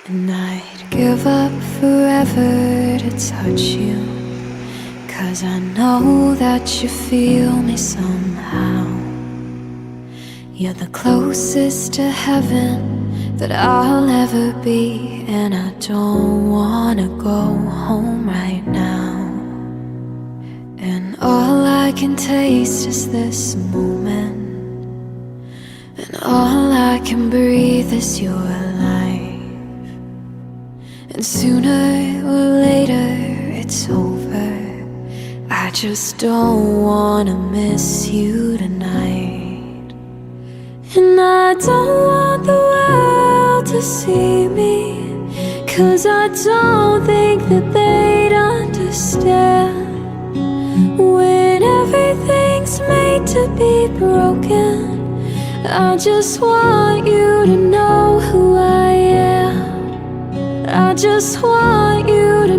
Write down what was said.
And I'd give up forever to touch you, 'cause I know that you feel me somehow. You're the closest to heaven that I'll ever be, and I don't wanna go home right now. And all I can taste is this moment, and all I can breathe is your life. And sooner or later it's over. I just don't wanna miss you tonight. And I don't want the world to see me, 'cause I don't think that they'd understand. When everything's made to be broken, I just want you to know who I am. I just want you to